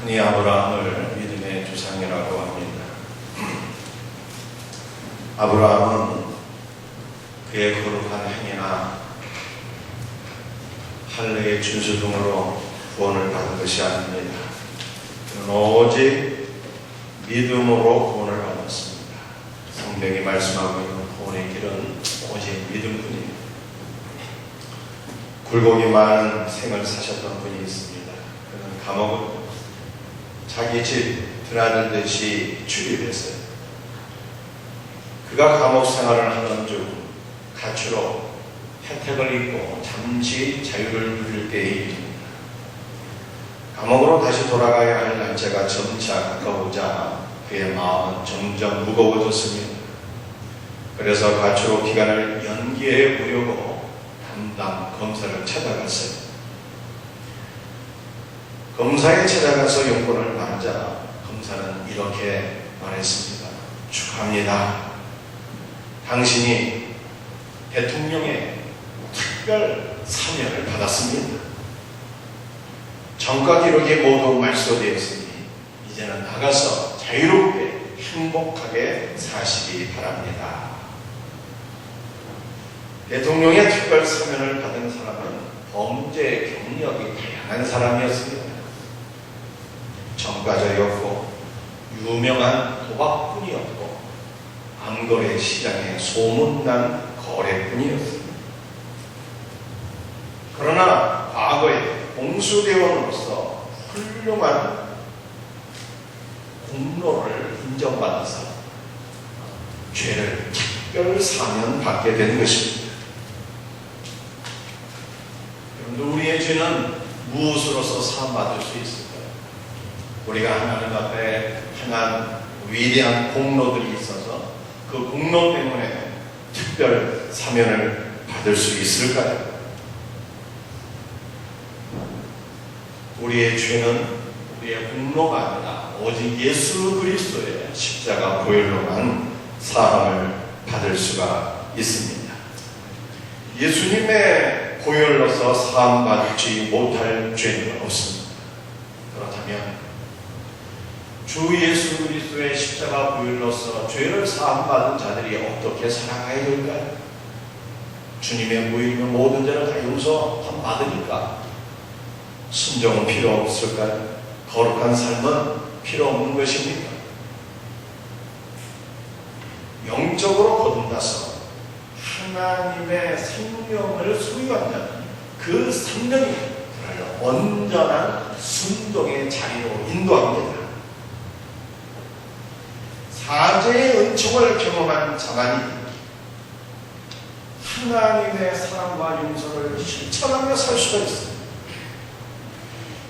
흔히 아브라함을 믿음의 조상이라고 합니다. 아브라함은 그의 거룩한 행위나 할례의 준수 등으로 구원을 받은 것이 아닙니다. 그는 오직 믿음으로 구원을 받았습니다. 성경이 말씀하고 있는 구원의 길은 오직 믿음뿐입니다. 굴곡이 많은 생을 사셨던 분이 있습니다. 그는 감옥을 자기 집 드나들듯이 출입했어요. 그가 감옥 생활을 하던 중 가추로 혜택을 입고 잠시 자유를 누릴 때의 일입니다. 감옥으로 다시 돌아가야 할 날짜가 점차 가까우자 그의 마음은 점점 무거워졌습니다. 그래서 가추로 기간을 연기해 보려고 담당 검사를 찾아갔어요. 검사에 찾아가서 용건을 말하자 검사는 이렇게 말했습니다. 축하합니다. 당신이 대통령의 특별 사면을 받았습니다. 전과 기록이 모두 말소되었으니 이제는 나가서 자유롭게 행복하게 사시기 바랍니다. 대통령의 특별 사면을 받은 사람은 범죄 경력이 다양한 사람이었습니다. 전과자였고 유명한 도박꾼이었고 암거래 시장에 소문난 거래꾼이었습니다. 그러나 과거에 공수대원으로서 훌륭한 공로를 인정받아서 죄를 특별 사면받게 된 것입니다. 그런데 우리의 죄는 무엇으로서 사함받을 수 있을까요? 우리가 하나님 앞에 행한 위대한 공로들이 있어서 그 공로 때문에 특별 사면을 받을 수 있을까요? 우리의 죄는 우리의 공로가 아니라 오직 예수 그리스도의 십자가 보혈로만 사함을 받을 수가 있습니다. 예수님의 보혈로서 사함받지 못할 죄는 없습니다. 그렇다면 주 예수 그리스도의 십자가 보혈로서 죄를 사함받은 자들이 어떻게 살아가야 될까요? 주님의 보혈이면 모든 죄를 다 용서함 받으니까 순종은 필요 없을까요? 거룩한 삶은 필요 없는 것입니까? 영적으로 거듭나서 하나님의 생명을 소유한 자는 그 생명이 그를 온전한 순종의 자리로 인도합니다. 사죄의 은총을 경험한 자만이 하나님의 사랑과 용서를 실천하며 살 수가 있습니다.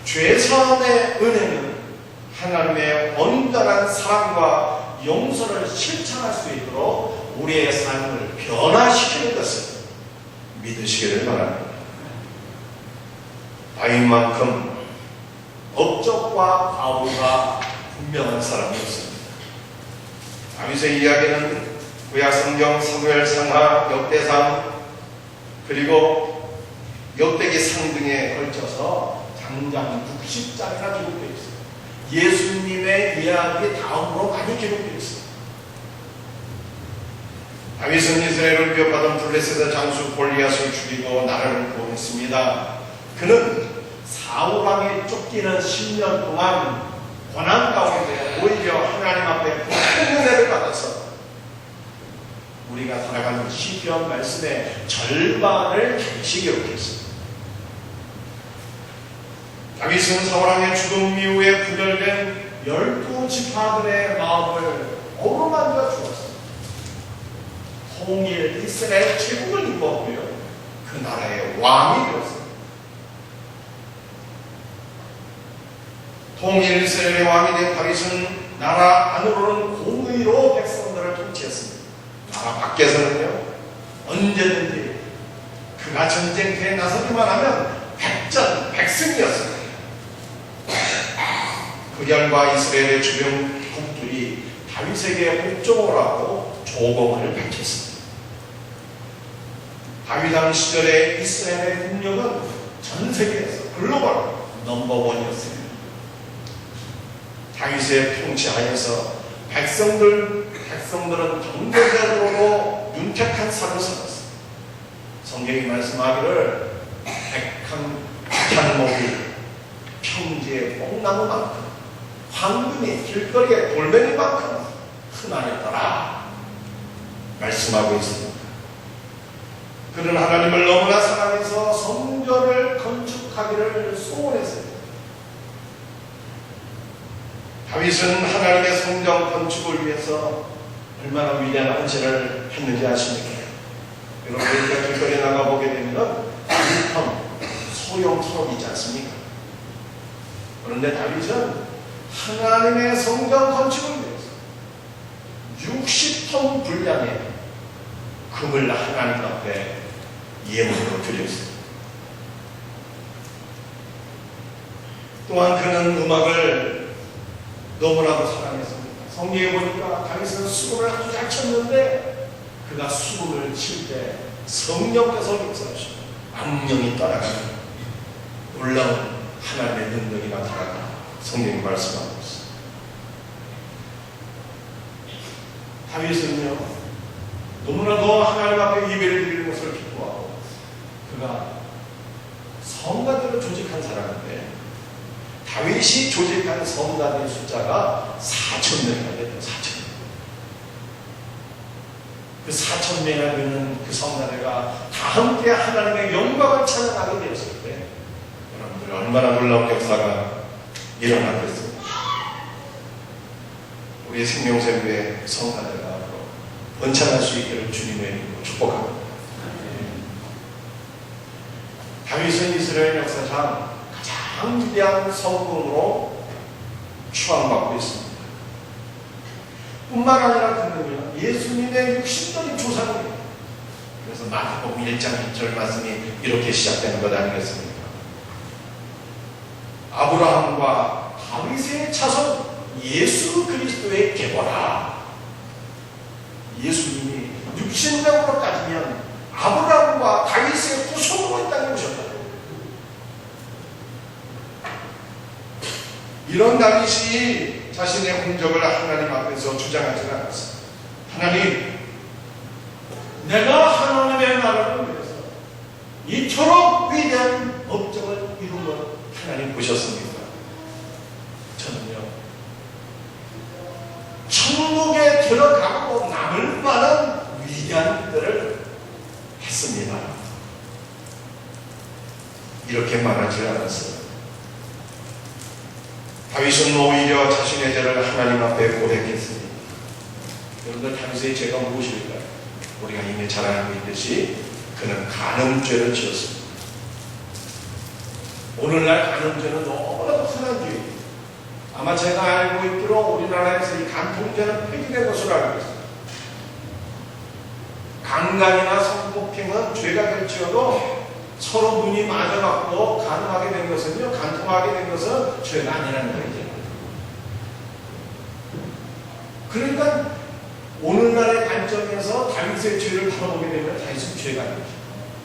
죄사함의 은혜는 하나님의 온전한 사랑과 용서를 실천할 수 있도록 우리의 삶을 변화시키는 것을 믿으시기를 바랍니다. 다윗만큼 업적과 과오가 분명한 사람이 없습니다. 다윗의 이야기는 구약성경 사무엘상하, 역대상 그리고 역대기상 등에 걸쳐서 장장 60장이나 기록되어 있습니다. 예수님의 이야기 다음으로 많이 기록되어 있습니다. 다윗은 이스라엘을 위협하던 블레셋의 장수 골리앗을 죽이고 나라를 구원했습니다. 그는 사울왕이 쫓기는 10년 동안 고난 가운데 오히려 하나님 앞에 큰 은혜를 받아서 우리가 살아가는 시편 말씀의 절반을 다시 기록했습니다. 다윗은 사울왕의 죽음 이후에 분열된 12지파들의 마음을 어루만져 주었습니다. 통일 이스라엘 제국을 이루었고요. 그 나라의 왕이 되었습니다. 통일 이스라엘의 왕이 된 다윗은 나라 안으로는 공의로 백성들을 통치했습니다. 나라 밖에서는요, 언제든지 그가 전쟁터에 나서기만 하면 백전백승이었습니다. 그 결과 이스라엘의 주변 국들이 다윗에게 복종을 하고 조공을 바쳤습니다. 다윗 왕 시절의 이스라엘의 국력은 전 세계에서 글로벌 넘버원이었습니다. 다윗의 통치하에서 백성들은 경제적으로 윤택한 삶을 살았어요. 성경이 말씀하기를 백한 목이 평지의 뽕나무만큼 황금이 길거리의 돌멩이만큼 흔하였더라 말씀하고 있습니다. 그는 하나님을 너무나 사랑해서 성전을 건축하기를 소원했어요. 다윗은 하나님의 성전 건축을 위해서 얼마나 위대한 헌신을 했는지 아십니까? 여러분, 우리가 길거리에 나가보게 되면 소형 트럭이지 않습니까? 그런데 다윗은 하나님의 성전 건축을 위해서 60톤 분량의 금을 하나님 앞에 예물로 드렸습니다. 또한 그는 음악을 너무나도 사랑했습니다. 성경에 보니까 다윗은 수금을 아주 잘 쳤는데 그가 수금을 칠 때 성령께서 역사하시고 악령이 떠나가는 놀라운 하나님의 능력이 나타나가 성경이 말씀하고 있습니다. 다윗은요, 너무나도 하나님 앞에 예배를 드리는 것을 기뻐하고 그가 성가대를 조직한 사람인데 다윗이 조직한 성가대의 숫자가 4,000명이나 됐죠. 4,000명. 그 4,000명이나 되는 그 성가대가 다 함께 하나님의 영광을 찬양하게 되었을 때 여러분들 얼마나 놀라운 역사가 일어나겠습니까? 우리의 생명샘교의 성가대가 번창할 수 있기를 주님의 이름으로 축복합니다. 다윗은 이스라엘 역사상 가장 위대한 성공으로 추앙받고 있습니다. 뿐만 아니라 그는요, 예수님의 육신적인 조상이에요. 그래서 마태복음 1장 1절 말씀이 이렇게 시작되는 것 아니겠습니까? 아브라함과 다윗의 자손 예수 그리스도의 계보라. 예수님이 육신적으로 따지면 아브라함과 다윗의 후손으로 이 땅에 오셨다. 이런 다윗이 자신의 흔적을 하나님 앞에서 주장하지 않았습니다. 하나님, 내가 하나님의 나라를 위해서 이토록 위대한 업적을 이룬 것 하나님 보셨습니까? 저는요, 천국에 들어가고 남을 만한 위대한 일들을 했습니다. 이렇게 말하지 않았어요. 다윗은 오히려 자신의 죄를 하나님 앞에 고백했습니다. 여러분들, 다윗의 죄가 무엇일까요? 우리가 이미 잘 알고 있듯이 그는 간음죄를 지었습니다. 오늘날 간음죄는 너무나도 흔한 죄입니다. 아마 제가 알고 있도록 우리나라에서 이 간통죄는 폐지된 것으로 알고 있습니다. 강간이나 성폭행은 죄가 될지어도 서로 눈이 맞아갖고 간음하게 된 것은요, 간통하게 된 것은 죄가 아니라는 거죠. 그러니까 오늘날의 관점에서 다윗의 죄를 풀어보게 되면 다윗은 죄가 아니죠.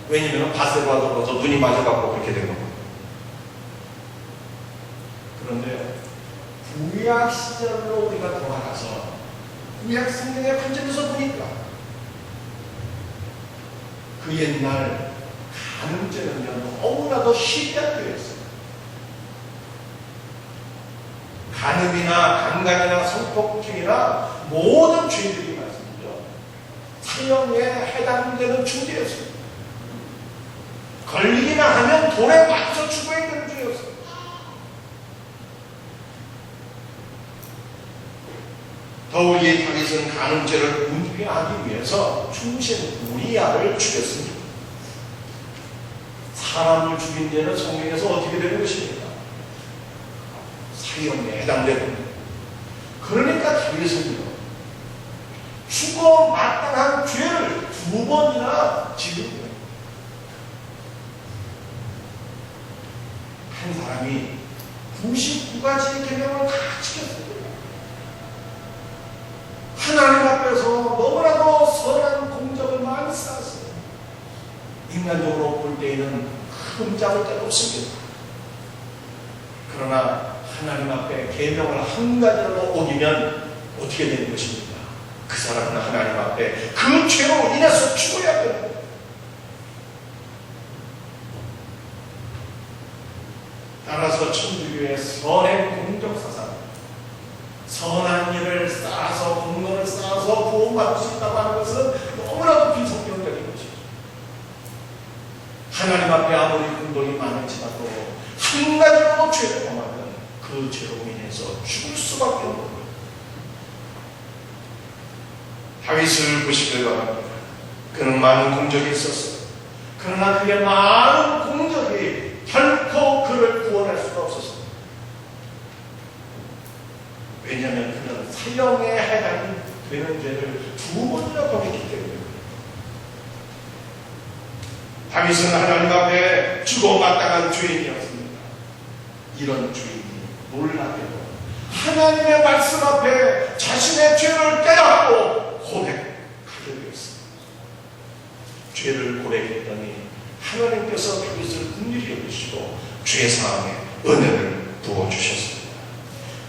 왜냐하면 바세바와 더불어서 눈이 맞아갖고 그렇게 된 겁니다. 그런데 구약 시절로 우리가 돌아가서 구약 성경의 관점에서 보니까 그 옛날 간음죄는요, 너무나도 시작되었어요. 간음이나 강간이나 성폭행이나 모든 죄들이 말씀이죠, 사형에 해당되는 중죄였습니다. 걸리기만 하면 돌에 맞춰 죽어야 되는 죄였어요. 더욱이 다윗은 간음죄를 은폐하기 위해서 충신 우리아를 죽였습니다. 사람을 죽인 죄는 성경에서 어떻게 되는 것입니까? 사형에 해당되는 겁니다. 그러니까 다윗은요, 죽어 마땅한 죄를 2번이나 지은 거예요. 한 사람이 99가지 계명을 다 지켰어요. 하나님 앞에서 너무나도 선한 공적을 많이 쌓았어요. 인간적으로 볼 때에는 흠잡을 데가 없습니다. 그러나 하나님 앞에 계명을 한 가지라도 어기면 어떻게 되는 것입니까? 그 사람은 하나님 앞에 그 죄로 인해서 죽어야 됩니다. 따라서 천주교의 선행 공적사상, 선한 일을 쌓아서 공로를 쌓아서 구원받을 수 있다고 하는 것은 너무나도 비성경적인 것이죠. 하나님 앞에 아무리 큰 돈이 많을지라도 한 가지로 죄를 범하면 그 죄로 인해서 죽을 수밖에 없는 거예요. 다윗을 보시길 바랍니다. 그는 많은 공적이 있었어요. 그러나 그의 많은 공적이 결코 그를 구원할 수가 없었어요. 왜냐하면 그는 사형에 해당되는 죄를 2번이나 범했기 때문에. 다윗은 하나님 앞에 죽어마땅한 죄인이었습니다. 이런 죄인이 놀랍게도 하나님의 말씀 앞에 자신의 죄를 깨닫고 고백하게 되었습니다. 죄를 고백했더니 하나님께서 다윗을 긍휼히 여기시고 죄사함의 은혜를 부어주셨습니다.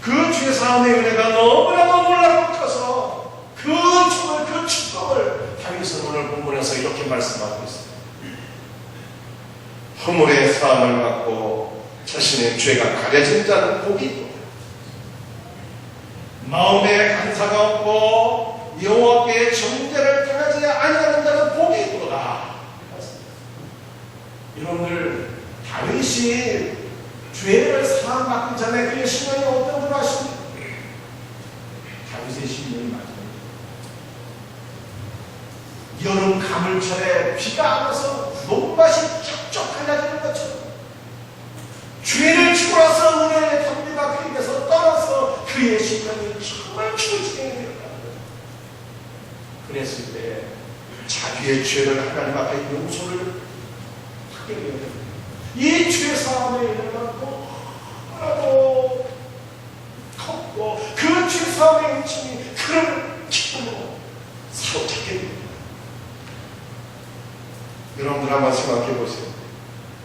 그 죄사함의 은혜가 너무나도 놀랍고 커서 그 축복을 다윗은 오늘 본문에서 이렇게 말씀하고 있습니다. 허물의 사함을 받고 자신의 죄가 가려진 자는 복이 있도다. 마음에 간사가 없고 여호와께 정죄를 당하지 아니하는 자는 복이 있도다. 여러분들, 다윗이 죄를 사함받기 전에 그의 심령이 어떤 줄 아십니까? 다윗의 심령이 맞습니다. 여름 가물철에 비가 안 와서 논밭이 쩍쩍 갈라지는 것처럼 죄를 지고 나서 은혜의 담비가 그에게서 떠나서 그의 심령이 정말 죽을 지경이 되었다. 그랬을 때 자기의 죄를 하나님 앞에 용서를 하게 되었다. 이 죄사함의 은혜가 너무나도 컸고 그 죄사함의 은총이 그를 기쁨으로 사로잡게 됩니다. 여러분들 한번 생각해 보세요.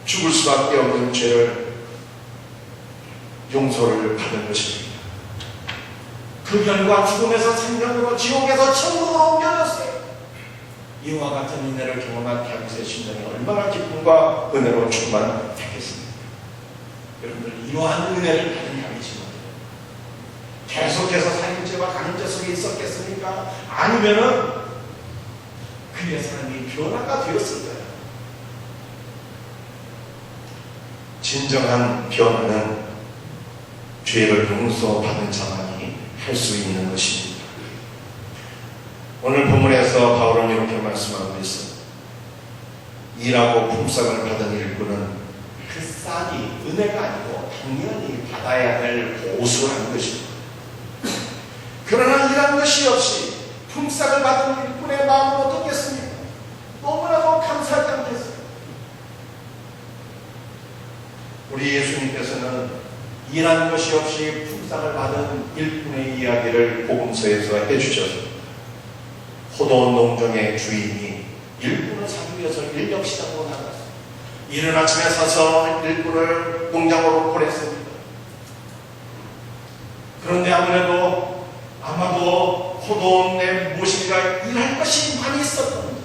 죽을 수밖에 없는 죄를 용서를 받은 것입니다. 그 결과 죽음에서 생명으로, 지옥에서 천국으로 옮겨졌어요. 이와 같은 은혜를 경험한 다윗의 심령이 얼마나 기쁨과 은혜로 충만했겠습니까? 여러분들, 이러한 은혜를 받은 다윗이 계속해서 살인죄와 간음죄 속에 있었겠습니까? 아니면은 그의 삶이 변화가 되었을 거예요. 진정한 변화는 죄를 용서받은 자만이 할 수 있는 것입니다. 오늘 본문에서 바울은 이렇게 말씀하고 있습니다. 일하고 품삯을 받은 일꾼은 그 쌀이 은혜가 아니고 당연히 받아야 될 보수라는 것입니다. 그러나 일한 것이 없이 품삯을 받은 일꾼의 마음은 어떻겠습니까? 너무나도 감사하지 않겠어요? 우리 예수님께서는 일한 것이 없이 품삯을 받은 일꾼의 이야기를 복음서에서 해주셨습니다. 포도 농장의 주인이 일꾼을 사기 위해서 인력시장으로 나갔어요. 이른 아침에 사서 일꾼을 농장으로 보냈습니다. 그런데 아마도 포도원의 모시가 일할 것이 많이 있었던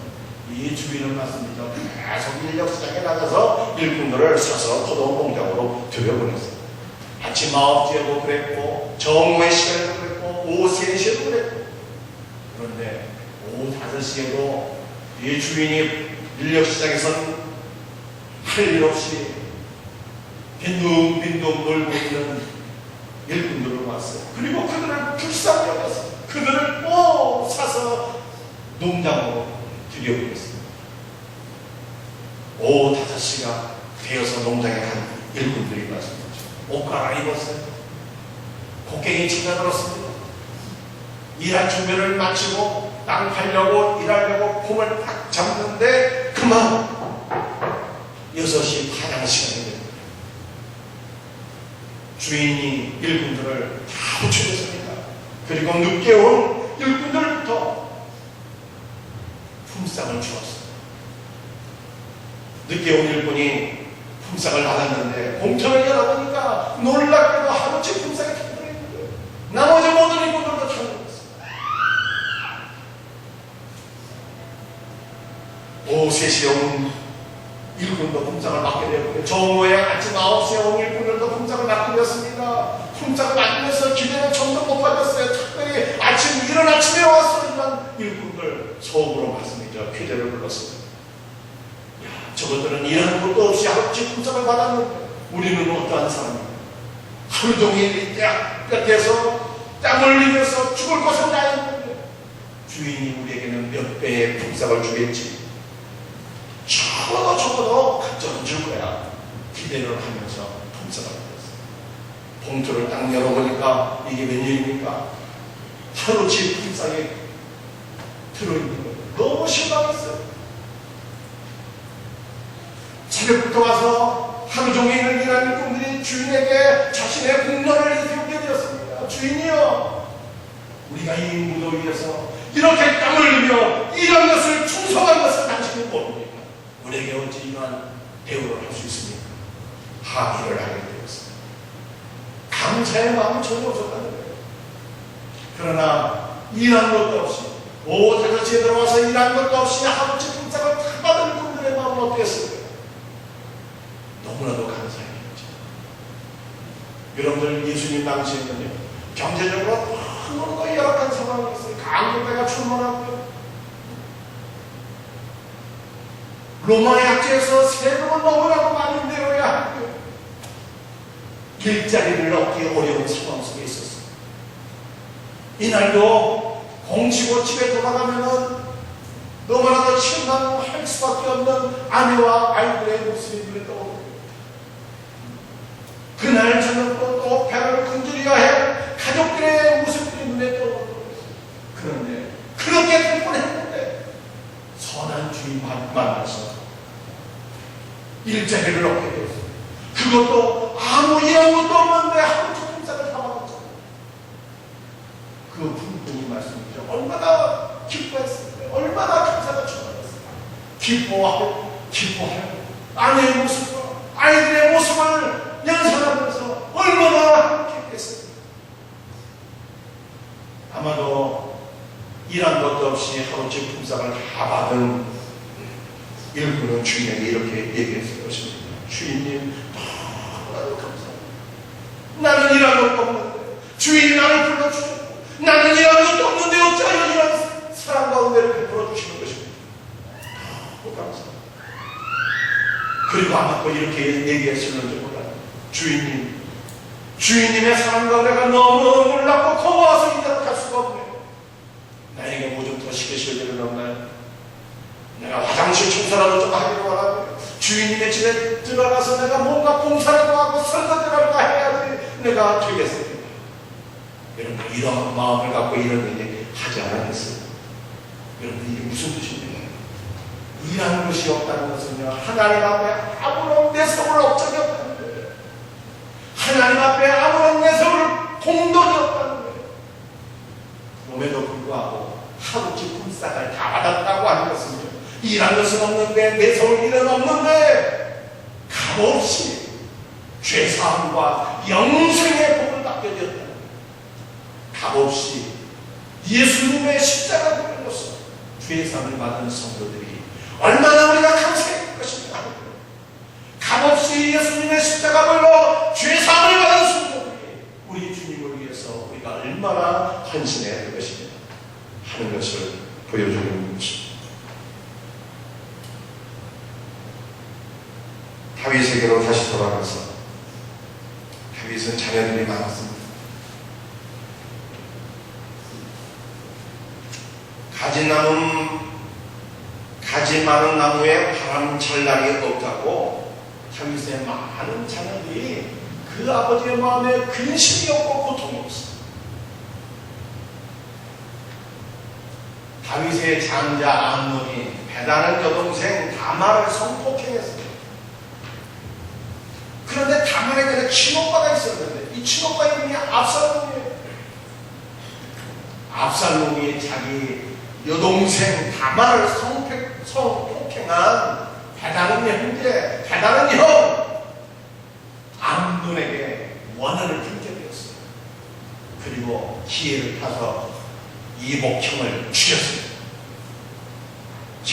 이 주인은 맞습니다. 계속 인력시장에 나가서 일꾼들을 사서 포도원 농장으로 들여보냈어요. 아침 9시에도 그랬고 정오의 시간에도 그랬고 오후 3시에도 그랬고, 그런데 오후 5시에도 이 주인이 인력시장에서는 할 일 없이 빈둥빈둥 놀고 있는 일꾼들을 봤어요. 그리고 그들을 불쌍히 여겼어요. 그들을 꼭 사서 농장으로 들여보냈어요. 오후 5시가 되어서 농장에 간 일꾼들이 왔습니다. 옷 갈아입었어요. 곡괭이 찾아들었습니다. 일할 준비를 마치고 땅 팔려고 일하려고 폼을 딱 잡는데 그만 6시 파양 시간이 됩니다. 주인이 일꾼들을 다 호출했습니다. 그리고 늦게 온 일꾼들부터 품삯을 주었습니다. 늦게 온 일꾼이 품삯을 받았는데 봉투를 열어보니까 놀랍게도 하루치 오후 3시에 온 일꾼도 품삯을 받게 되었고요. 정오에 아침 9시에 온 일꾼들도 품삯을 받게 되었습니다. 품삯을 받으면서 기대는 점점 높아졌어요. 특별히 이른 아침에 와서 이런 일꾼들 속으로 말씀이죠. 퀴대를 불렀습니다. 저것들은 일하는 것도 없이 하루치 품삯을 받았는데 우리는 어떠한 사람입니까? 하루 종일 뼈대서 땀 흘리면서 죽을 것은 다 있는데 주인이 우리에게는 몇 배의 품삯을 주겠지. 적어도 각자는 줄 거야. 기대를 하면서 품삯을 받았어요. 봉투를 딱 열어보니까 이게 웬일입니까? 하루치 품삯이 들어있는 거예요. 너무 실망했어요. 새벽부터 와서 하루 종일 일하는 일꾼들이 주인에게 자신의 공로를 이렇게 되었습니다. 주인이여, 우리가 이 무더위에서 이렇게 땀 흘리며 일한 것을 충성한 것을 당신이 모릅니까? 우리에게 어찌 이러한 대우를 할 수 있습니까? 항의를 하게 되었습니다. 감사의 마음이 전혀 없었다는 거예요. 그러나 일한 것도 없이 오후 5시에 들어와서 일한 것도 없이 하루치 품삯을 다 받은 분들의 마음은 어땠을까요? 너무나도 감사해요. 여러분들 예수님 당시에는요, 경제적으로 너무나 열악한 상황이 있어요. 강도배가 출몰하고요, 로마의 약제에서 세금을 너무나도 많이 내어야 하고요, 일자리를 얻기 어려운 상황 속에 있었어요. 이날도 공치고 집에 돌아가면은 너무나도 실망할 수밖에 없는 아내와 아이들의 모습이 눈에 떠오르고, 그날 저녁도 또 배를 굶주려야 해 가족들의 모습들이 눈에 떠오르고, 그런데 그렇게 될 뻔했는데 선한 주인 만나서 일자리를 얻게 되었어요. 그것도 아무 일한 것도 없는데 하루치 품삯을 다 받았잖아요. 그 분이 말씀이죠. 얼마나 기뻐했을까요? 얼마나 감사가 충만했을까요? 기뻐하고 아내의 모습과 아이들의 모습을 연상하면서 얼마나 행복했습니까? 아마도 일한 것도 없이 하루치 품삯을 다 받은 일꾼은 주인에게 이렇게 얘기했을 것입니다. 주인님, 너무나도 감사합니다. 나는 일한 것도 없는데 주인이 나를 불러주셨고, 나는 일한 것도 없는데 어찌하여 이런 사랑과 은혜를 베풀어 주시는 것입니다. 너무 감사합니다. 그리고 아마 또 이렇게 얘기했을는지 몰라요. 주인님의 사랑과 은혜가 너무 놀랍고 고마워서 이대로 갈 수가 없네요. 나에게 뭐 좀 더 시키실 일은 없나요? 내가 화장실 청소라도 좀 하기를 원하고, 주인님의 집에 들어가서 내가 뭔가 봉사라도 하고 설거지라도 해야지 내가 되겠습니다. 여러분, 이런 마음을 갖고 이런 얘기 하지 않았겠어요? 여러분, 이게 무슨 뜻입니까? 일하는 것이 없다는 것은요, 하나님 앞에 아무런 내성을 업적이 없다는 거예요. 하나님 앞에 아무런 내성을 공덕이 없다는 거예요. 그럼에도 불구하고 하루치 품삯을 다 받았다고 하는 것은요, 일한 것은 없는데, 내세울 일은 없는데 값없이 죄사함과 영생의 복을 받게 되었다는 거예요. 값없이 예수님의 십자가 들로서 죄사함을 받은 성도들이 얼마나 우리가 감사할 것인가. 값없이 예수님의 십자가 들로 죄사함을 받은 성도들이 우리 주님을 위해서 우리가 얼마나 헌신해야 될 것인가 하는 것을 보여주는 것입니다. 다윗에게로 다시 돌아가서, 다윗은 자녀들이 많았습니다. 가지 많은 나무에 바람잘 날이 없다고 다윗의 많은 자녀들이 그 아버지의 마음에 근심이 없고 고통이 없어요. 다윗의 장자 암논이 배다른 여동생 다말을 성폭행했어요. 그런데 다말에게는 친오빠가 있었는데 이 친오빠 이름이 압살롬이에요. 압살롬이 자기 여동생 다말을 성폭행한 배다른 형제, 배다른 형 암논에게 원한을 품게 되었어요. 그리고 기회를 타서 이복형을 죽였습니다.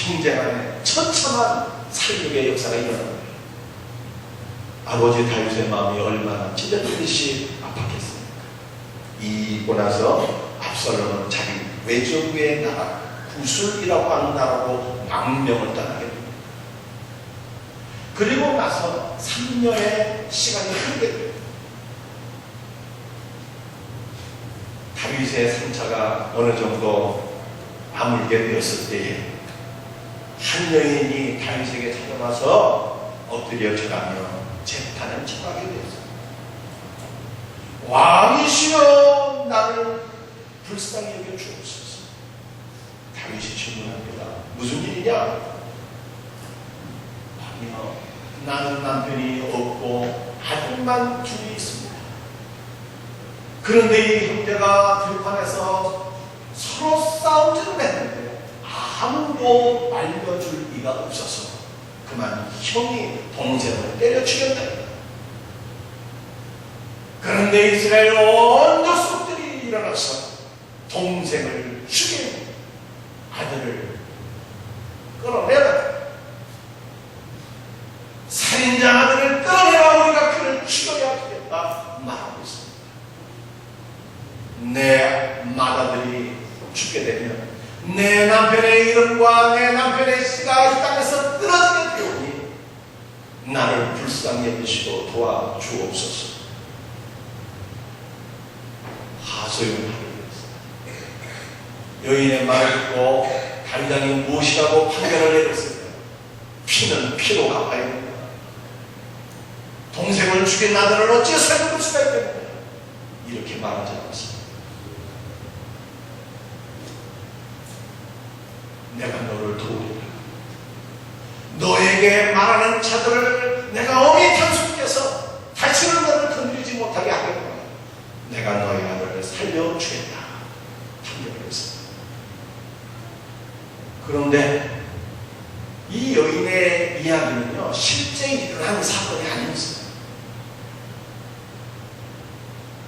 형제 간에 처참한 살육의 역사가 일어난 거예요. 아버지 다윗의 마음이 얼마나 찢어지듯이 아팠겠습니까? 이고 나서 압살롬은 자기 외조부의 나라 구술이라고 하는 나라로 망명을 떠나게 됩니다. 그리고 나서 3년의 시간이 흐르게 됩니다. 다윗의 상처가 어느 정도 아물게 되었을 때에 한 여인이 다윗에게 찾아와서 엎드려 절하며 재판을 청하게 되었습니다. 왕이시여 나를 불쌍히 여겨 주옵소서. 다윗이 질문합니다. 무슨 일이냐? 아니요, 나는 남편이 없고 아들만 둘이 있습니다. 그런데 이 형제가 들판에서 서로 싸우지를 했는데 아무도 말려줄 이가 없어서 그만 형이 동생을 때려 죽였다. 그런데 이스라엘 온 족속들이 일어나서 동생을 죽인 아들을 끌어내라. 살인자 아들을 끌어내라. 우리가 그를 죽여야 되겠다 말하고 있습니다. 내 맏아들이 죽게 되면 내 남편의 이름과 내 남편의 씨가 이 땅에서 끊어지게 되오니 나를 불쌍히 여기시고 도와주옵소서. 하소연하게 되었습니다. 여인의 말을 듣고 다윗 왕이 무엇이라고 판결을 내렸을까요? 피는 피로 갚아야 됩니다. 동생을 죽인 아들을 어찌 살려둘 수가 있겠느냐, 이렇게 말하지 않았습니다. 내가 너를 도우리라. 너에게 말하는 자들을 내가 엄히 단속해서 다시는 너를 건드리지 못하게 하겠구나. 내가 너의 아들을 살려주겠다 판결을 했습니다. 그런데 이 여인의 이야기는요, 실제 일어난 사건이 아니었어요.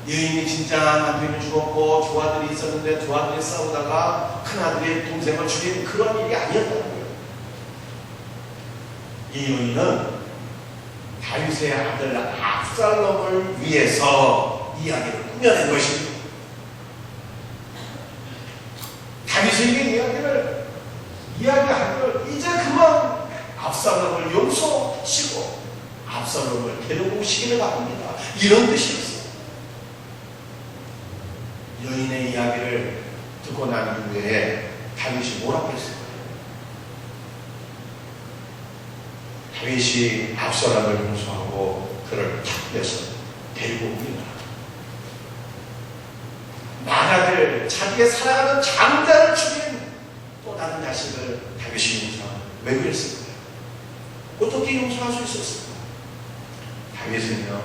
여인이 진짜 남편이 죽었고 두 아들이 있었는데 두 아들이 싸우다가 큰아들이 동생을 죽인 그런 일이 아니었다는 거예요. 이 여인은 다윗의 아들 압살롬을 위해서 이야기를 꾸며낸 것입니다. 다윗에게 이야기하기를 이제 그만 압살롬을 용서하시고 압살롬을 데려오시기를 바랍니다, 이런 뜻이었어요. 여인의 이야기를 듣고 난 이후에 다윗이 뭐라고 했을까요? 다윗이 압살롬을 용서하고 그를 잡혀서 데리고 옵니다. 맏아들, 자기의 사랑하는 장자를 죽인 또 다른 자식을 다윗이 용서하고 왜 그랬을까요? 어떻게 용서할 수 있었을까요? 다윗은요,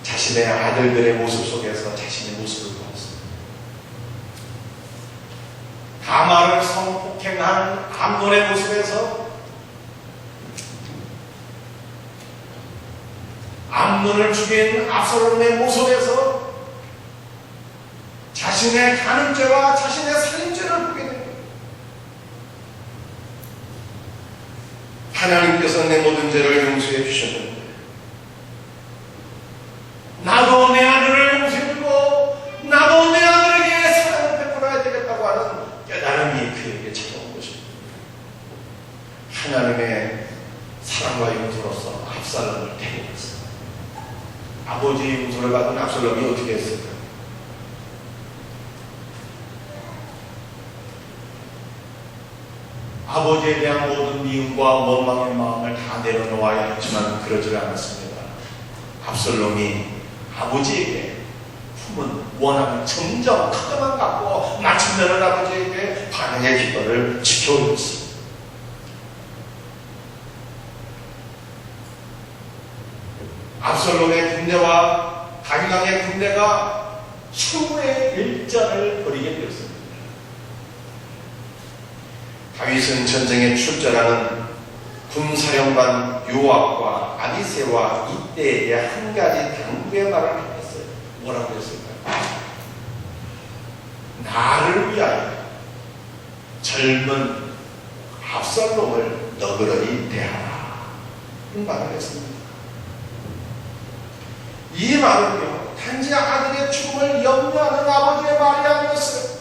자신의 아들들의 모습 속에서 자신의 모습을 보았습니다. 다말을 성폭행한 암논의 모습에서, 암논을 죽인 압살롬의 모습에서 자신의 간음죄와 자신의 살인죄를 보게 됩니다. 하나님께서 내 모든 죄를 용서해 주셨는데 나도 내 아들을 용서해주고 나도 내 아들에게 사랑을 베풀어야 되겠다고 하는 깨달음이 그에게 찾아온 것입니다. 하나님의 사랑과 용서로서 압살롬을 데려왔습니다. 아버지의 용서를 받은 압살롬이 어떻게 했을까요? 아버지에 대한 모든 미움과 원망의 마음을 다 내려놓아야 했지만 그러지 않았습니다. 압살롬이 아버지에게 품은 원함을 점점 크게만 갖고 마침내는 아버지에게 반응의 깃발을 지켜줬습니다. 압살롬의 군대와 다윗 왕의 군대가 최후의 일전을 벌이게 되었습니다. 다윗은 전쟁에 출전하는 군사령관 요압과 아비새와 이때에게 한 가지 당부의 말을 했어요. 뭐라고 했을까요? 나를 위하여 젊은 압살롬을 너그러이 대하라 이 말을 했습니다. 이 말은요, 단지 아들의 죽음을 염려하는 아버지의 말이 아니었어요.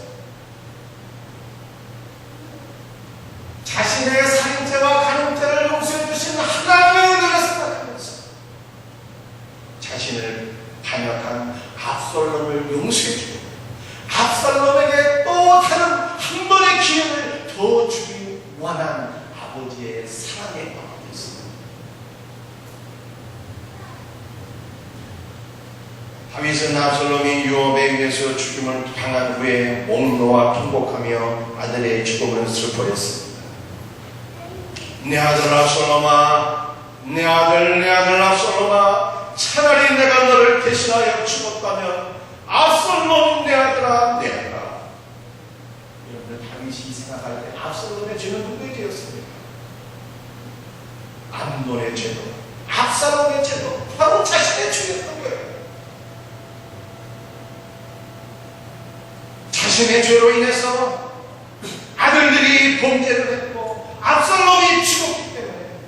자신의 살인죄와 간음죄를 용서해 주신 하나님의 은혜를 생각하면서 자신을 반역한 압살롬을 용서해 주고 압살롬에게 또 다른 한 번의 기회를 더 주기 원한 아버지의 사랑의 마음이었습니다. 다윗은 압살롬이 유업에 의해서 죽임을 당한 후에 목 놓아 통곡하며 아들의 죽음을 슬퍼했습니다. 내 아들 압살롬아, 내 아들 압살롬아, 차라리 내가 너를 대신하여 죽었다면 압살롬 내 아들아, 내 아들아. 여러분들 다윗이 생각할 때 압살롬의 죄는 누구의 죄였습니까? 암논의 죄도, 압살롬의 죄도 바로 자신의 죄였던 거예요. 자신의 죄로 인해서 아들들이 범죄를 했고 압살롬이 죽었기 때문에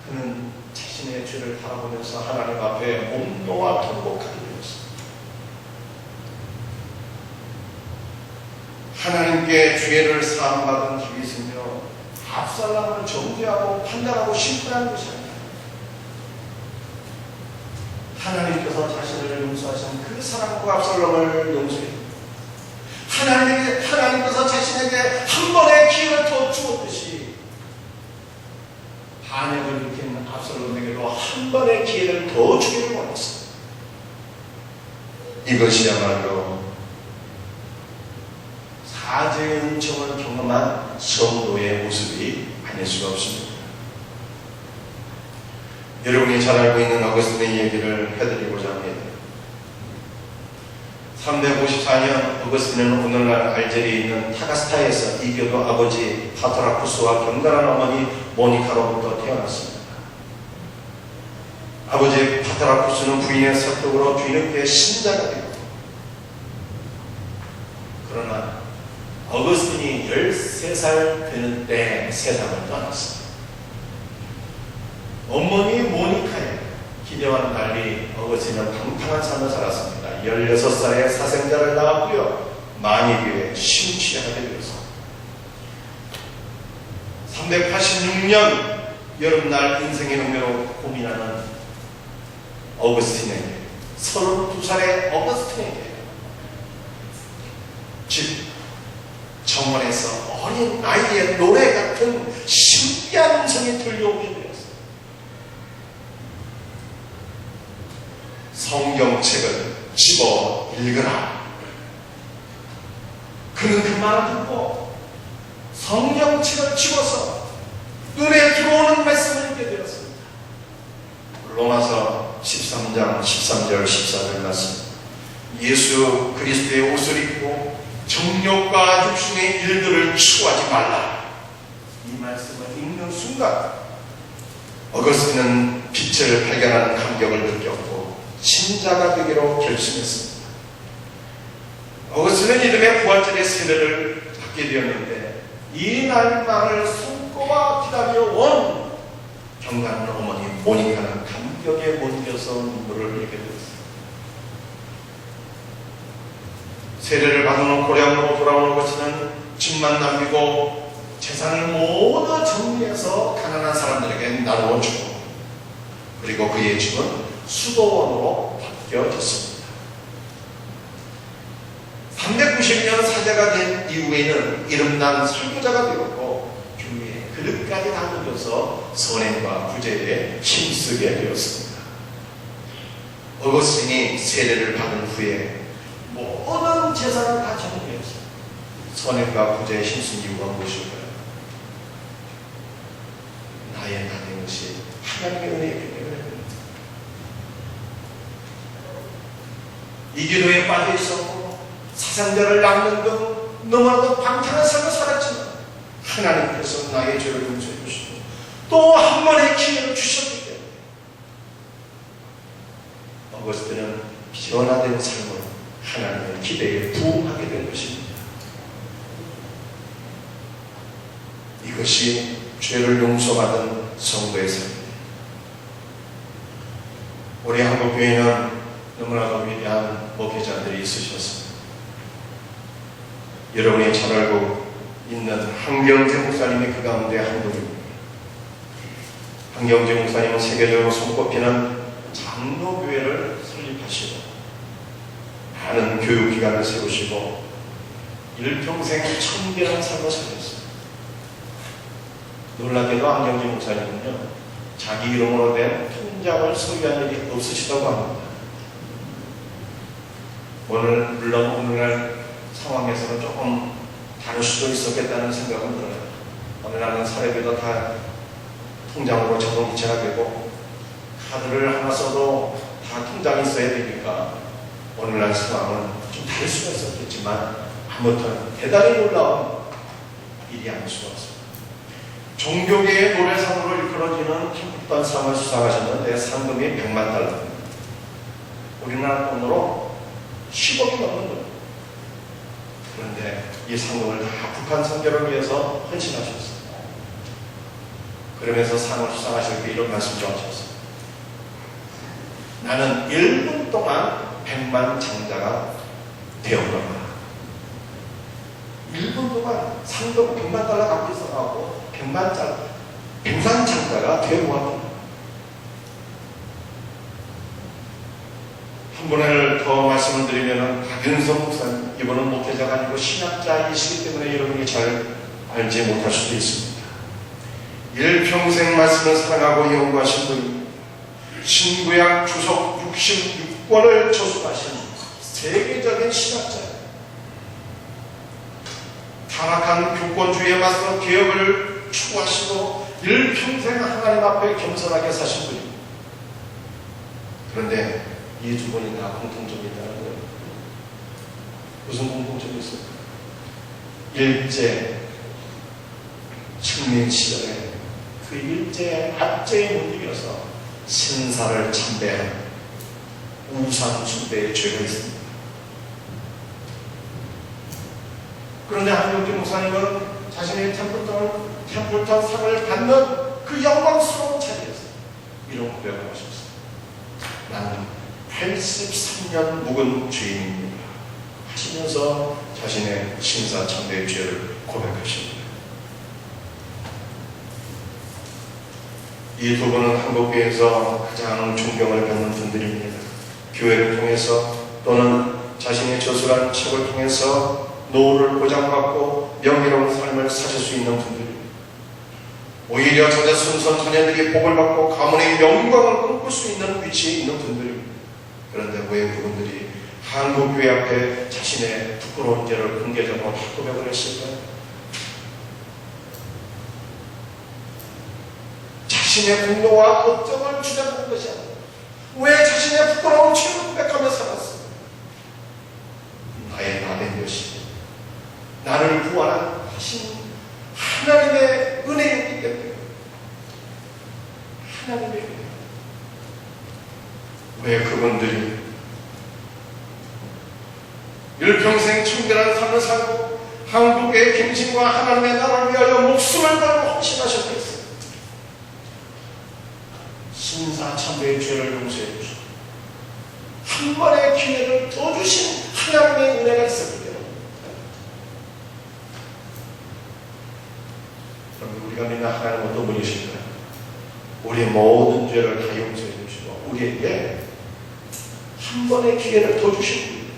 그는 자신의 죄를 바라보면서 하나님 앞에 목 놓아 통곡하게 되었습니다. 하나님께 죄를 사함받은 다윗은요, 압살롬을 정죄하고 판단하고 심판하는 것이 아니라 하나님께서 자신을 용서하신 그 사랑과 압살롬을 용서해 하나님께서 자신에게 한 번의 기회를 더 주었듯이 반역을 일으킨 압살롬에게도 한 번의 기회를 더 주기를 원했습니다. 이것이야말로 사죄의 은총을 경험한 성도의 모습이 아닐 수가 없습니다. 여러분이 잘 알고 있는 어거스틴의 얘기를 해드리고자 합니다. 354년 어거스틴은 오늘날 알제리에 있는 타가스타에서 이교도 아버지 파트라쿠스와 경건한 어머니 모니카로부터 태어났습니다. 아버지 파트라쿠스는 부인의 설득으로 뒤늦게 신자가 되었고, 그러나 어거스틴이 13살 되는 때 세상을 떠났습니다. 어머니 모니카의 기대와는 달리 어거스틴은 방탕한 삶을 살았습니다. 16살에 사생자를 낳았고요, 만이교에 심취하게 되었습니다. 386년 여름날 인생의 흥미로 고민하는 어거스틴에게, 32살의 어거스틴에게 즉 정원에서 어린 아이의 노래 같은 신비한 음성이 들려오게 되었습니다. 성경책을 집어 읽으라. 그는 그 말을 듣고 성경책을 집어서 눈에 들어오는 말씀을 읽게 되었습니다. 로마서 13장 13절 14절 말씀. 예수 그리스도의 옷을 입고 정욕과 육신의 일들을 추구하지 말라. 이 말씀을 읽는 순간 어거스틴은 빛을 발견하는 감격을 느꼈고 신자가 되기로 결심했습니다. 어거스틴은 이듬해 부활절의 세례를 받게 되었는데 이 날만을 손꼽아 기다려온 경건한 어머니 모니카는 감격에 못 이겨서 눈물을 흘리게 되었습니다. 세례를 받은 후 고향으로 돌아온 어거스틴은 집만 남기고 재산을 모두 정리해서 가난한 사람들에게 나누어 주고, 그리고 그의 집은 수도원으로 바뀌어졌습니다. 390년 사제가 된 이후에는 이름난 설교자가 되었고 교회에 그릇까지 담으면서 선행과 구제에 힘쓰게 되었습니다. 어거스틴이 세례를 받은 후에 모든 재산을 다 정리해서 선행과 구제에 힘쓴 이유가 무엇일까요? 나의 나된 것이 하나님의 은혜이기 때문에 이 기도에 빠져 있었고 사상자를 낳는 등 너무나도 방탕한 삶을 살았지만 하나님께서 나의 죄를 용서해 주시고 또 한 번의 기회를 주셨기 때문에 어거스틴은 변화된 삶을 하나님의 기대에 부응하게 된 것입니다. 이것이 죄를 용서받은 성도의 삶입니다. 우리 한국교회는 너무나도 위대한 목회자들이 있으셨습니다. 여러분이 잘 알고 있는 한경재 목사님이 그 가운데 한 분입니다. 한경재 목사님은 세계적으로 손꼽히는 장로교회를 설립하시고 많은 교육기관을 세우시고 일평생 청결한 삶을 살았습니다. 놀랍게도 한경재 목사님은요, 자기 이름으로 된 통장을 소유한 일이 없으시다고 합니다. 물론 오늘날 상황에서는 조금 다를 수도 있었겠다는 생각은 들어요. 어느 날은 사례비도 다 통장으로 자동이체가 되고 카드를 하나 써도 다 통장이 있어야 되니까 오늘날 상황은 좀 다를 수가 있었겠지만 아무튼 대단히 놀라운 일이 아닐 수가 없습니다. 종교계의 노래상으로 일컬어지는 캠프단 상을 수상하셨는데 상금이 100만 달러입니다. 우리나라 돈으로 10억이 넘는 거예요. 그런데 이 상금을 다 북한 선교를 위해서 헌신하셨어요. 그러면서 상을 수상하실 때 이런 말씀을 하셨어요. 나는 1분 동안 100만 장자가 되어보라. 1분 동안 상금 100만 달러 갖고 있어가고 100만 장자가 되어보았다. 한 분을 더 말씀을 드리면 박윤성 목사님, 이분은 목회자가 아니고 신학자이시기 때문에 여러분이 잘 알지 못할 수도 있습니다. 일평생 말씀을 사랑하고 연구하신 분입니다. 신구약 주석 66권을 저술하신 세계적인 신학자예요. 타락한 교권주의에 맞서 개혁을 추구하시고 일평생 하나님 앞에 겸손하게 사신 분입니다. 그런데 이 두 분이 다 공통점이 있다는 거예요. 무슨 공통점이 있을까요? 일제 식민 시절에 그 일제의 압제에 못 이겨서 신사를 참배한 우상 숭배의 죄가 있습니다. 그런데 한경재 목사님은 자신의 템플턴 상을 받는 그 영광스러운 자리에서 이런 고백을 하셨어요. 나는 83년 묵은 죄인입니다 하시면서 자신의 신사 참배의 죄를 고백하십니다. 이 두 분은 한국교회에서 가장 존경을 받는 분들입니다. 교회를 통해서 또는 자신의 저술한 책을 통해서 노후를 보장받고 명예로운 삶을 사실 수 있는 분들입니다. 오히려 자녀 순선 자녀들이 복을 받고 가문의 영광을 꿈꿀 수 있는 위치에 있는 분들입니다. 그런데 왜 그분들이 한국교회 앞에 자신의 부끄러운 죄를 공개적으로 고백을 했을까요? 자신의 공로와 업적을 주장하는 것이 아니라 왜 자신의 부끄러운 죄를 고백하며 살았어요? 나의 나된 것이 나를 구원하신 하나님의 은혜였기 때문에 하나님의 은혜. 왜 그분들이 일평생 청결한 삶을 살고 한국의 김신과 하나님의 나라를 위하여 목숨을 걸고 헌신하셨겠어요? 신사 참배의 죄를 용서해 주시고 한 번의 기회를 더 주신 하나님의 은혜가 있었기 때문에 그럼 우리가 믿는 하나님은 어떤 분이실까요? 우리의 모든 죄를 다 용서해 주시고 우리에게 한 번의 기회를 더 주신 분입니다.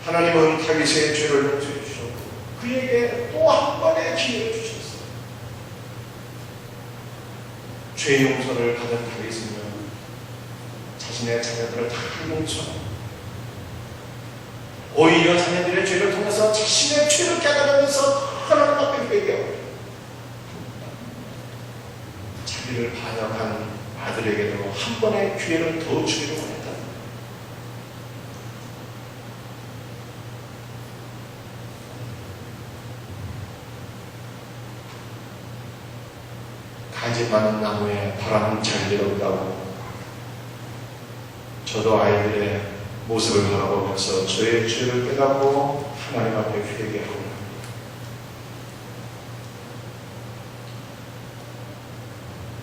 하나님은 다윗의 죄를 용서해 주셨고 그에게 또 한 번의 기회를 주셨어요. 죄 용서를 받은 다윗은요 자신의 자녀들을 다 용서하고 오히려 자녀들의 죄를 통해서 자신의 죄를 깨달으면서 하나님 앞에 회개하고 자기를 반역한 아들에게도 한 번의 기회를 더 주기로 원했다. 가지 많은 나무에 바람 잘 들었다고 저도 아이들의 모습을 바라보면서 저의 죄를 깨닫고 하나님 앞에 회개하고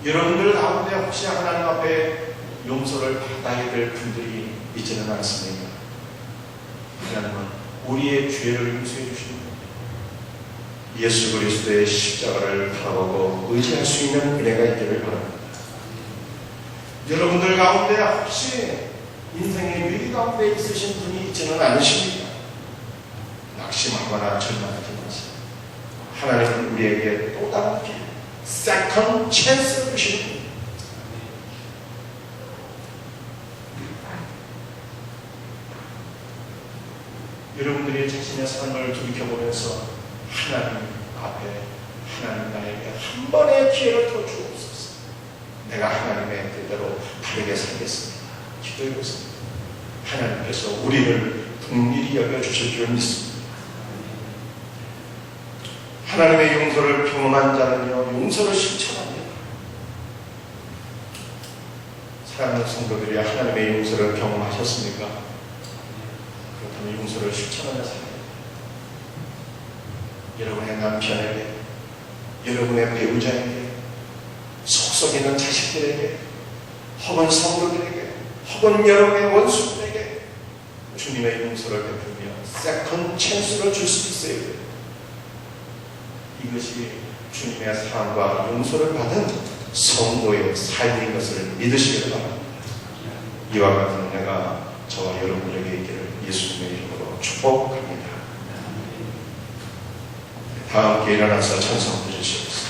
여러분들 가운데 혹시 하나님 앞에 용서를 받아야 될 분들이 있지는 않습니까? 하나님은 우리의 죄를 용서해 주시는 예수 그리스도의 십자가를 바라보고 의지할 수 있는 은혜가 있기를 바랍니다. 여러분들 가운데 혹시 인생의 위기 가운데 있으신 분이 있지는 않으십니까? 낙심하거나 절망하지 마세요. 하나님은 우리에게 또 다른 기회, 세컨드 찬스를 주시는 분입니다. 여러분들이 자신의 삶을 돌이켜보면서 하나님 앞에 하나님 나에게 한 번의 기회를 더 주옵소서. 내가 하나님의 뜻대로 바르게 살겠습니다. 기도해보세요. 하나님께서 우리를 긍휼히 여겨주실 줄 믿습니다. 하나님의 용서를 경험한 자는요, 용서를 실천합니다. 사랑하는 성도들이 하나님의 용서를 경험하셨습니까? 그렇다면 용서를 실천하며 살아야 여러분의 남편에게, 여러분의 배우자에게, 속썩이는 자식들에게, 혹은 성도들에게, 혹은 여러분의 원수들에게 주님의 용서를 베풀며 세컨드 찬스를 줄 수 있어요. 이것이 주님의 사랑과 용서를 받은 성도의 삶인 것을 믿으시기를 바랍니다. 이와 같은 은혜가 저와 여러분에게 있기를 예수님의 이름으로 축복합니다. 다 함께 일어나서 찬송 드리시겠습니다.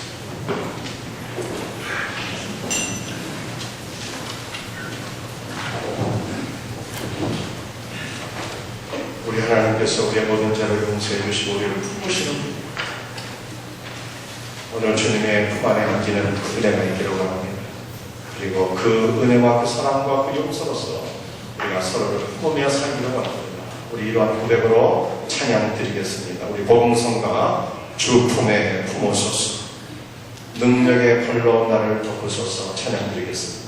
우리 하나님께서 우리의 모든 죄를 용서해 주시고 우리를 품으시는 분, 오늘 주님의 품 안에 안기는 은혜가 있기를 원합니다. 그리고 그 은혜와 그 사랑과 그 용서로서 우리가 서로를 품으며 살기를 원합니다. 우리 이러한 고백으로 찬양 드리겠습니다. 우리 복음성가 주 품에 품으소서, 능력의 벌로 나를 덮으소서 찬양 드리겠습니다.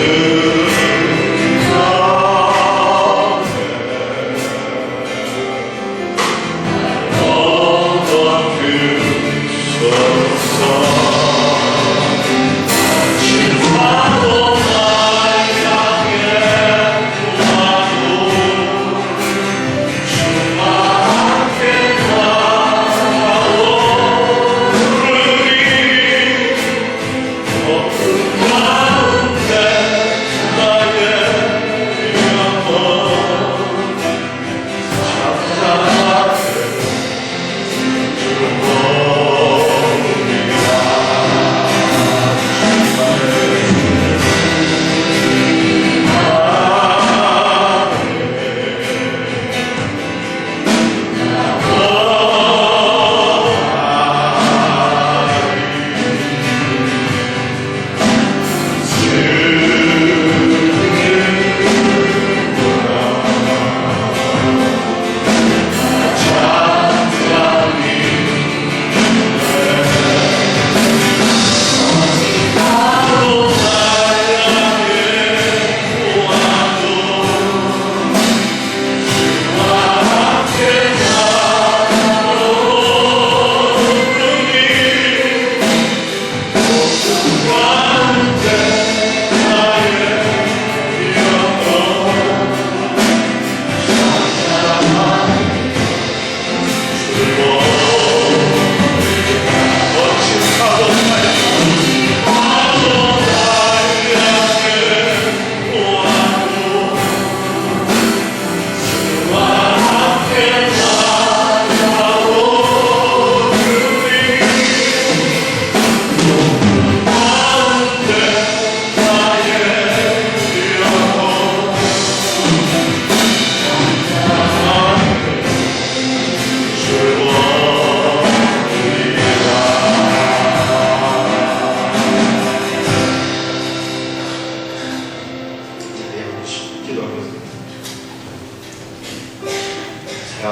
good.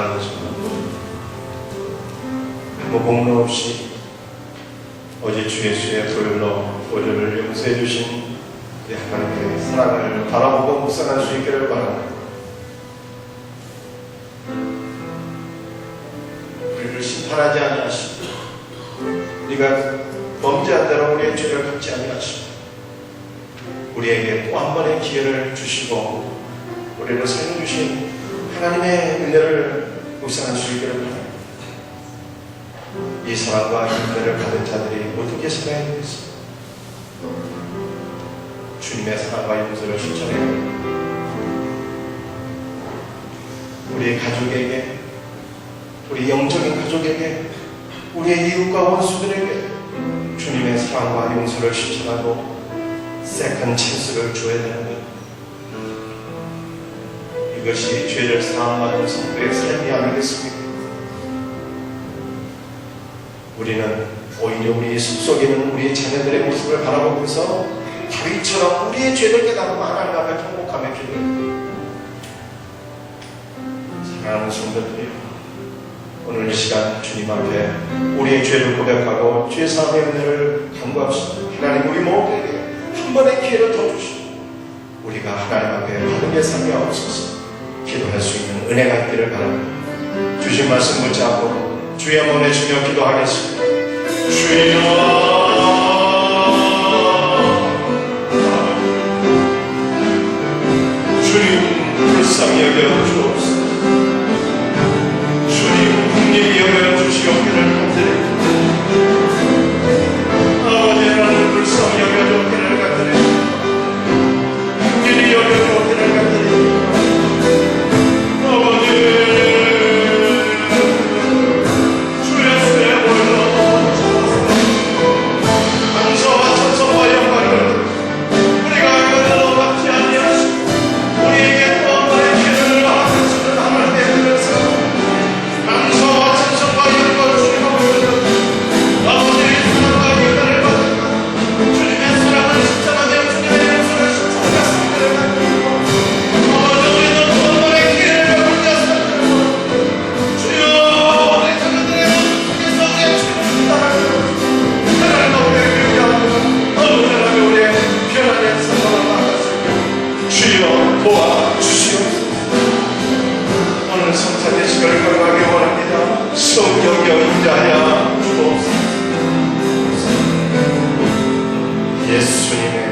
사랑하는 순간 아무 공로 없이 어제 주 예수의 보혈로 우리를 용서해 주신 우리 하나님의 사랑을 바라보고 묵상할 수 있기를 바랍니다. 우리를 심판하지 아니하시고 우리가 범죄한 대로 우리의 죄를 갚지 아니하시고 우리에게 또 한 번의 기회를 주시고 우리를 살려주신 하나님의 은혜를 묵상할 수 있기를 바랍니다. 이 사랑과 은혜를 받은 자들이 어떻게 살아야 되겠습니까? 주님의 사랑과 용서를 실천해야 합니다. 우리 가족에게, 우리 영적인 가족에게, 우리의 이웃과 원수들에게 주님의 사랑과 용서를 실천하고 세컨 찬스를 줘야 되는 것. 이것이 죄를 사함받는 성도의 삶이 아니겠습니까? 우리는 오히려 우리 속속에는 우리 자녀들의 모습을 바라보면서 다윗처럼 우리의 죄를 깨닫고 하나님 앞에 통곡하며 기도합니다. 사랑하는 성도들이여, 오늘 이 시간 주님 앞에 우리의 죄를 고백하고 죄 사함의 은혜를 간구합시다. 하나님 우리 모두에게 한 번의 기회를 더 주시고 우리가 하나님 앞에 바르게 살며 없어서 기도할 수 있는 은혜가 있기를 바랍니다. 주신 말씀 붙잡고 주의 문에 주며 기도하겠습니다. 주여 주님 불쌍히 여겨 주옵소서. 주님 긍휼히 여겨 주시옵기를 간절히 아버지 하나님 불쌍히 여겨 주옵기를 간절히 긍휼히 여겨 주옵기를 간절히 아버지 주 예수의 보혈로 감사와 찬송과 영광을 우리가 그대로 받지 아니하시고 우리에게 또 한 번의 기회를 허락하시는 하나님의 은혜에서 감사와 찬송과 영광을 주님과 보여드립니다. 아버지의 사랑과 은혜를 받으며 주님의 사랑을 실천하며 주님의 용서를 실천하였습니다. 아버지 우리도 또 한 번의 기회를 받게 하소서. 주여 우리 자녀들의 모습 속에서 우리의 죄를 따라가고 하나님 우리를 위하고 어머니 우리의 편안한 삶을 나아갔습니다. 주여 도와주시옵소서. 오늘 성찬 예식을 걸어가기 원합니다. 성령여 임재하여 주옵소서. 예수님의